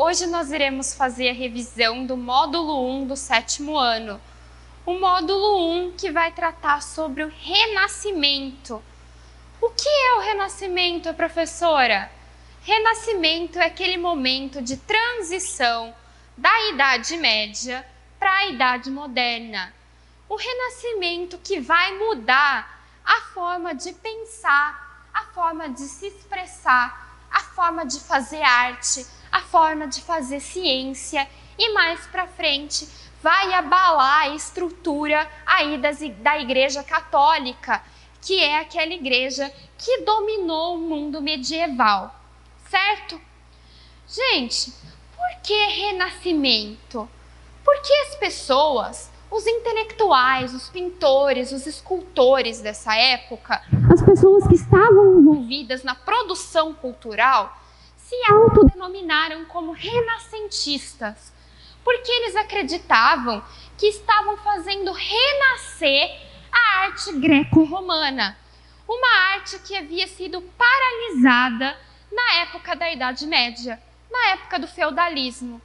Hoje nós iremos fazer a revisão do módulo 1 do 7º ano. O módulo 1 que vai tratar sobre o renascimento. O que é o renascimento, professora? Renascimento é aquele momento de transição da Idade Média para a Idade Moderna. O renascimento que vai mudar a forma de pensar, a forma de se expressar, a forma de fazer arte, a forma de fazer ciência e mais para frente vai abalar a estrutura aí da Igreja Católica, que é aquela igreja que dominou o mundo medieval, certo? Gente, por que renascimento? Porque as pessoas, os intelectuais, os pintores, os escultores dessa época, as pessoas que estavam envolvidas na produção cultural, se autodenominaram como renascentistas, porque eles acreditavam que estavam fazendo renascer a arte greco-romana, uma arte que havia sido paralisada na época da Idade Média, na época do feudalismo.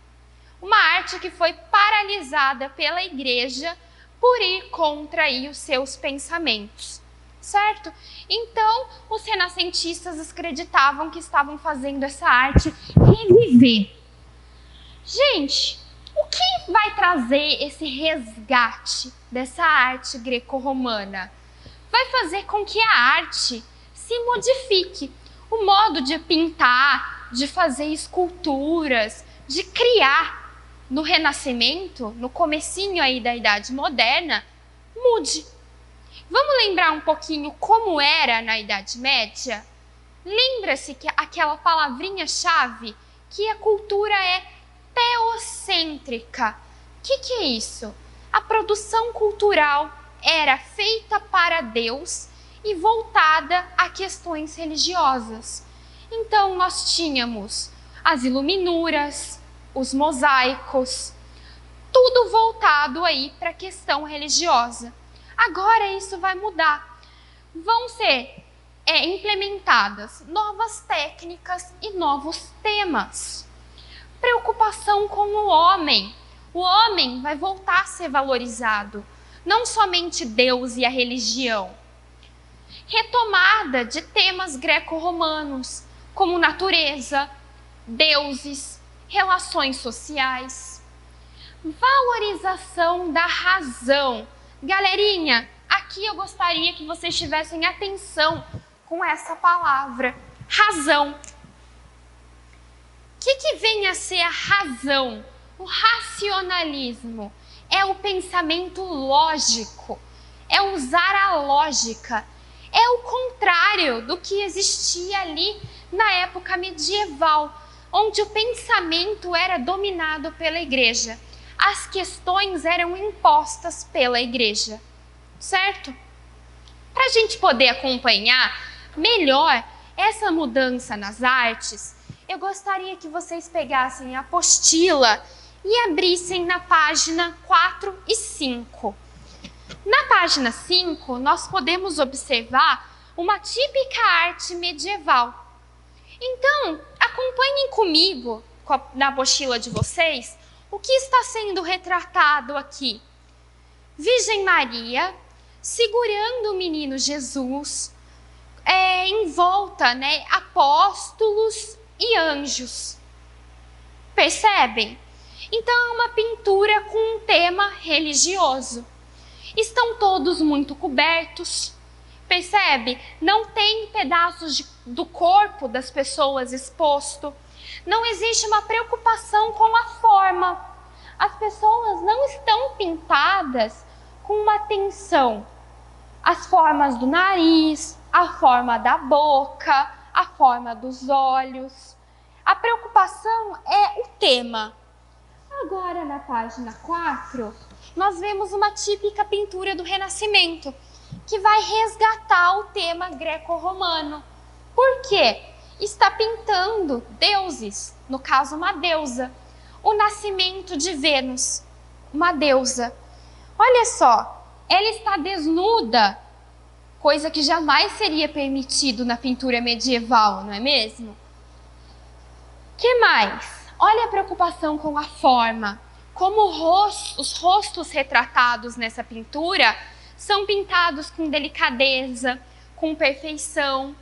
Uma arte que foi paralisada pela igreja por ir contra aí os seus pensamentos, certo? Então, os renascentistas acreditavam que estavam fazendo essa arte reviver. Gente, o que vai trazer esse resgate dessa arte greco-romana? Vai fazer com que a arte se modifique. O modo de pintar, de fazer esculturas, de criar no Renascimento, no comecinho aí da Idade Moderna, mude. Vamos lembrar um pouquinho como era na Idade Média? Lembra-se que aquela palavrinha-chave, que a cultura é teocêntrica. O que é isso? A produção cultural era feita para Deus e voltada a questões religiosas. Então nós tínhamos as iluminuras, os mosaicos, tudo voltado aí para a questão religiosa. Agora isso vai mudar. Vão ser implementadas novas técnicas e novos temas. Preocupação com o homem. O homem vai voltar a ser valorizado, não somente Deus e a religião. Retomada de temas greco-romanos, como natureza, deuses, relações sociais. Valorização da razão. Galerinha, aqui eu gostaria que vocês tivessem atenção com essa palavra, razão. O que vem a ser a razão? O racionalismo é o pensamento lógico, é usar a lógica, é o contrário do que existia ali na época medieval, onde o pensamento era dominado pela igreja. As questões eram impostas pela igreja, certo? Para a gente poder acompanhar melhor essa mudança nas artes, eu gostaria que vocês pegassem a apostila e abrissem na página 4 e 5. Na página 5, nós podemos observar uma típica arte medieval. Então, acompanhem comigo, na apostila de vocês, o que está sendo retratado aqui. Virgem Maria segurando o menino Jesus, em volta, apóstolos e anjos. Percebem? Então, é uma pintura com um tema religioso. Estão todos muito cobertos. Percebe? Não tem pedaços do corpo das pessoas exposto. Não existe uma preocupação com a forma. As pessoas não estão pintadas com uma atenção. As formas do nariz, a forma da boca, a forma dos olhos. A preocupação é o tema. Agora, na página 4, nós vemos uma típica pintura do Renascimento, que vai resgatar o tema greco-romano. Por quê? Está pintando deuses, no caso uma deusa. O nascimento de Vênus, uma deusa. Olha só, ela está desnuda, coisa que jamais seria permitido na pintura medieval, não é mesmo? Que mais? Olha a preocupação com a forma. Como os rostos retratados nessa pintura são pintados com delicadeza, com perfeição.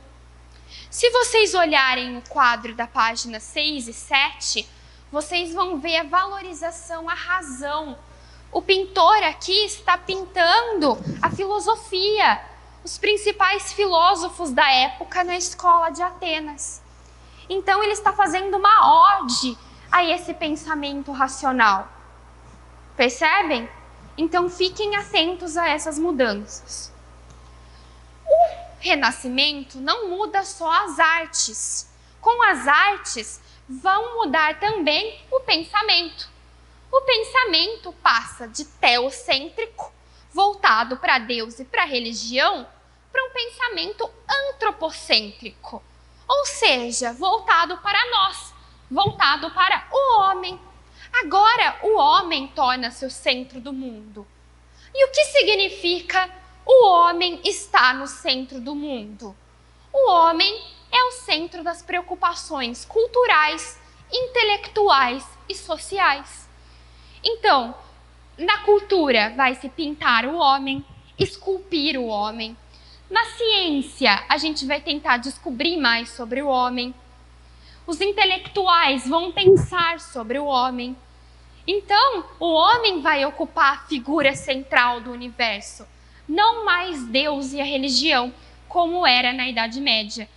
Se vocês olharem o quadro da página 6 e 7, vocês vão ver a valorização, a razão. O pintor aqui está pintando a filosofia, os principais filósofos da época na escola de Atenas. Então ele está fazendo uma ode a esse pensamento racional. Percebem? Então fiquem atentos a essas mudanças. O Renascimento não muda só as artes. Com as artes vão mudar também o pensamento. O pensamento passa de teocêntrico, voltado para Deus e para a religião, para um pensamento antropocêntrico, ou seja, voltado para nós, voltado para o homem. Agora o homem torna-se o centro do mundo. E o que significa o homem está no centro do mundo? O homem é o centro das preocupações culturais, intelectuais e sociais. Então, na cultura vai se pintar o homem, esculpir o homem. Na ciência, a gente vai tentar descobrir mais sobre o homem. Os intelectuais vão pensar sobre o homem. Então, o homem vai ocupar a figura central do universo, não mais Deus e a religião, como era na Idade Média.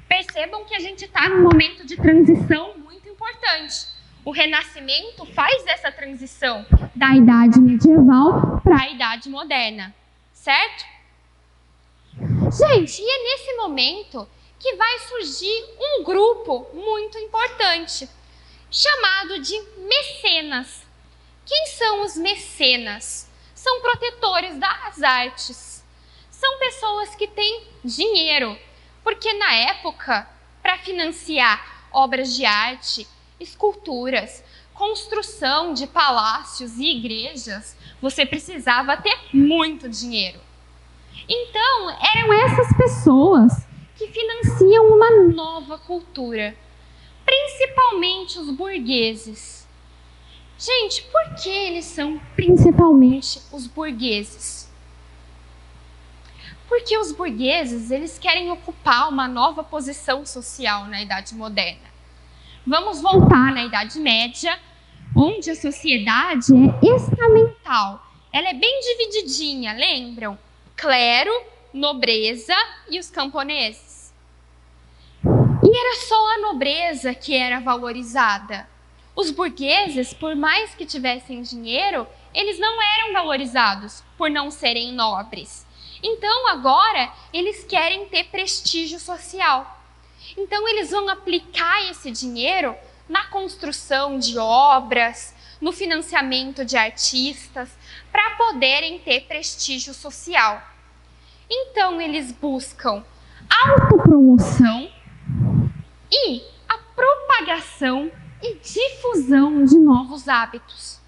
Percebam que a gente está num momento de transição muito importante. O Renascimento faz essa transição da Idade Medieval para a Idade Moderna, certo? Gente, e é nesse momento que vai surgir um grupo muito importante, chamado de mecenas. Quem são os mecenas? São protetores das artes. São pessoas que têm dinheiro, porque na época, para financiar obras de arte, esculturas, construção de palácios e igrejas, você precisava ter muito dinheiro. Então, eram essas pessoas que financiam uma nova cultura, principalmente os burgueses. Gente, por que eles são principalmente os burgueses? Porque os burgueses, eles querem ocupar uma nova posição social na Idade Moderna. Vamos voltar na Idade Média, onde a sociedade é estamental. Ela é bem divididinha, lembram? Clero, nobreza e os camponeses. E era só a nobreza que era valorizada. Os burgueses, por mais que tivessem dinheiro, eles não eram valorizados por não serem nobres. Então agora eles querem ter prestígio social. Então eles vão aplicar esse dinheiro na construção de obras, no financiamento de artistas, para poderem ter prestígio social. Então eles buscam autopromoção e a propagação e difusão de novos hábitos.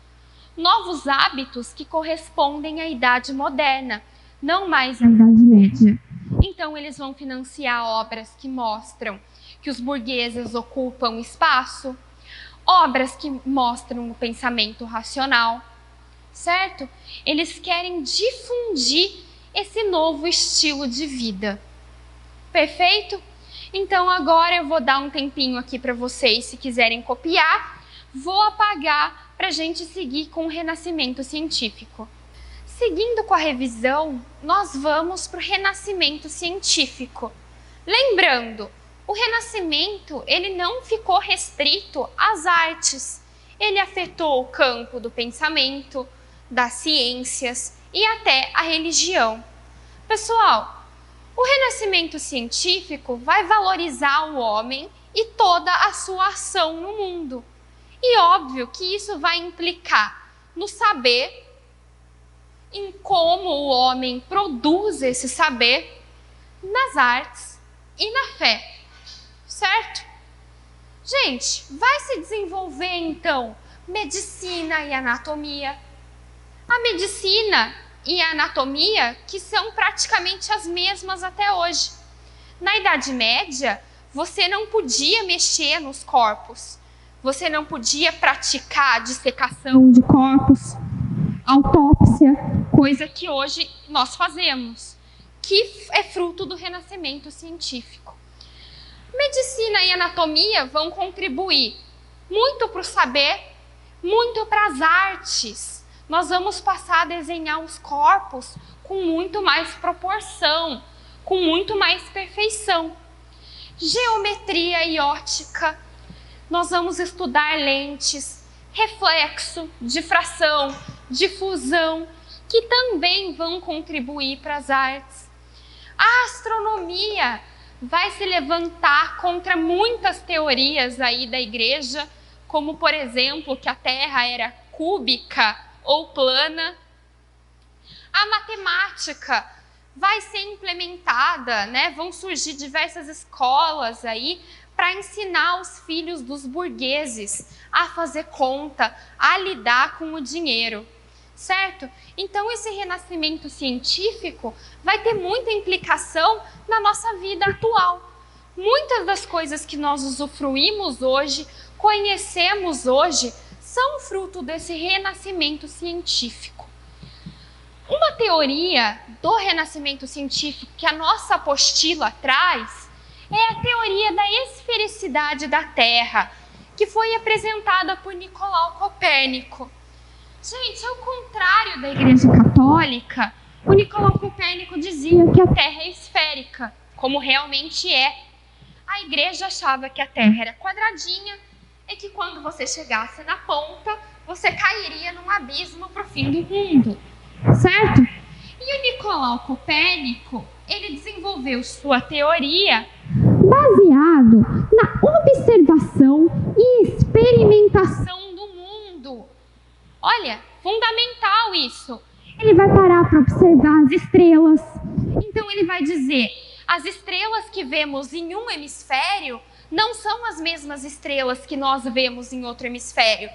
Novos hábitos que correspondem à Idade Moderna, não mais à Idade Média. Então eles vão financiar obras que mostram que os burgueses ocupam espaço, obras que mostram o pensamento racional, certo? Eles querem difundir esse novo estilo de vida. Perfeito? Então agora eu vou dar um tempinho aqui para vocês, se quiserem copiar, vou apagar para a gente seguir com o Renascimento científico. Seguindo com a revisão, nós vamos para o Renascimento científico. Lembrando, o Renascimento ele não ficou restrito às artes. Ele afetou o campo do pensamento, das ciências e até a religião. Pessoal, o Renascimento científico vai valorizar o homem e toda a sua ação no mundo. E óbvio que isso vai implicar no saber, em como o homem produz esse saber, nas artes e na fé, certo? Gente, vai se desenvolver então medicina e anatomia. A medicina e a anatomia que são praticamente as mesmas até hoje. Na Idade Média, você não podia mexer nos corpos. você não podia praticar dissecação de corpos, autópsia, coisa que hoje nós fazemos, que é fruto do renascimento científico. Medicina e anatomia vão contribuir muito para o saber, muito para as artes. Nós vamos passar a desenhar os corpos com muito mais proporção, com muito mais perfeição. Geometria e ótica, nós vamos estudar lentes, reflexo, difração, difusão, que também vão contribuir para as artes. A astronomia vai se levantar contra muitas teorias aí da igreja, como por exemplo que a Terra era cúbica ou plana. A matemática vai ser implementada, né? Vão surgir diversas escolas aí para ensinar os filhos dos burgueses a fazer conta, a lidar com o dinheiro, certo? Então esse renascimento científico vai ter muita implicação na nossa vida atual. Muitas das coisas que nós usufruímos hoje, conhecemos hoje, são fruto desse renascimento científico. Uma teoria do renascimento científico que a nossa apostila traz é a teoria da esfericidade da Terra, que foi apresentada por Nicolau Copérnico. Gente, ao contrário da Igreja Católica, o Nicolau Copérnico dizia que a Terra é esférica, como realmente é. A Igreja achava que a Terra era quadradinha e que quando você chegasse na ponta, você cairia num abismo para o fim do mundo, certo? E o Nicolau Copérnico, ele desenvolveu sua teoria baseado na observação e experimentação do mundo. Olha, fundamental isso. Ele vai parar para observar as estrelas. Então ele vai dizer, as estrelas que vemos em um hemisfério não são as mesmas estrelas que nós vemos em outro hemisfério.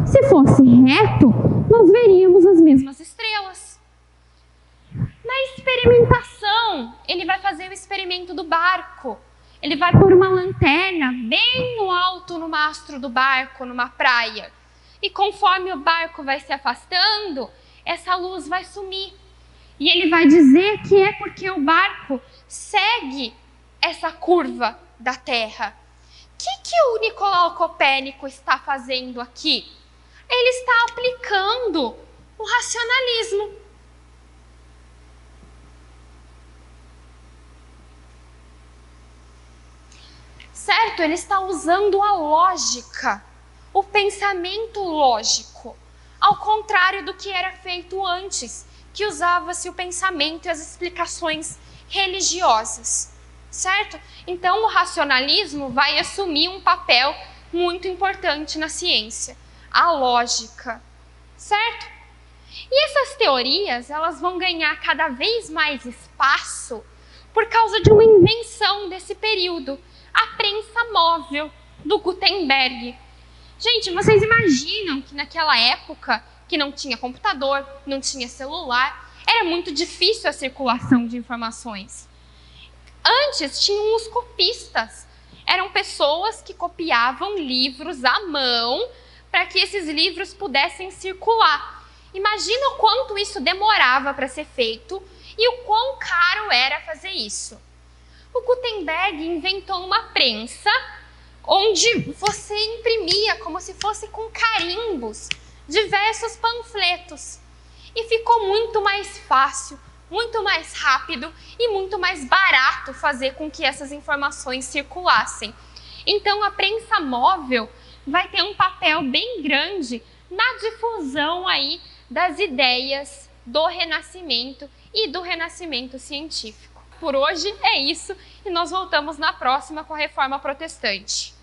Se fosse reto, nós veríamos as mesmas estrelas. Na experimentação, ele vai fazer o experimento do barco. Ele vai pôr uma lanterna bem no alto no mastro do barco, numa praia. E conforme o barco vai se afastando, essa luz vai sumir. E ele vai dizer que é porque o barco segue essa curva da Terra. O que o Nicolau Copérnico está fazendo aqui? Ele está aplicando o racionalismo. Certo? Ele está usando a lógica, o pensamento lógico, ao contrário do que era feito antes, que usava-se o pensamento e as explicações religiosas, certo? Então o racionalismo vai assumir um papel muito importante na ciência, a lógica, certo? E essas teorias, elas vão ganhar cada vez mais espaço por causa de uma invenção desse período, a prensa móvel do Gutenberg. Gente, vocês imaginam que naquela época, que não tinha computador, não tinha celular, era muito difícil a circulação de informações. Antes tinham os copistas, eram pessoas que copiavam livros à mão para que esses livros pudessem circular. Imagina o quanto isso demorava para ser feito e o quão caro era fazer isso. O Gutenberg inventou uma prensa onde você imprimia como se fosse com carimbos diversos panfletos. E ficou muito mais fácil, muito mais rápido e muito mais barato fazer com que essas informações circulassem. Então a prensa móvel vai ter um papel bem grande na difusão aí das ideias do Renascimento e do Renascimento científico. Por hoje é isso e nós voltamos na próxima com a Reforma Protestante.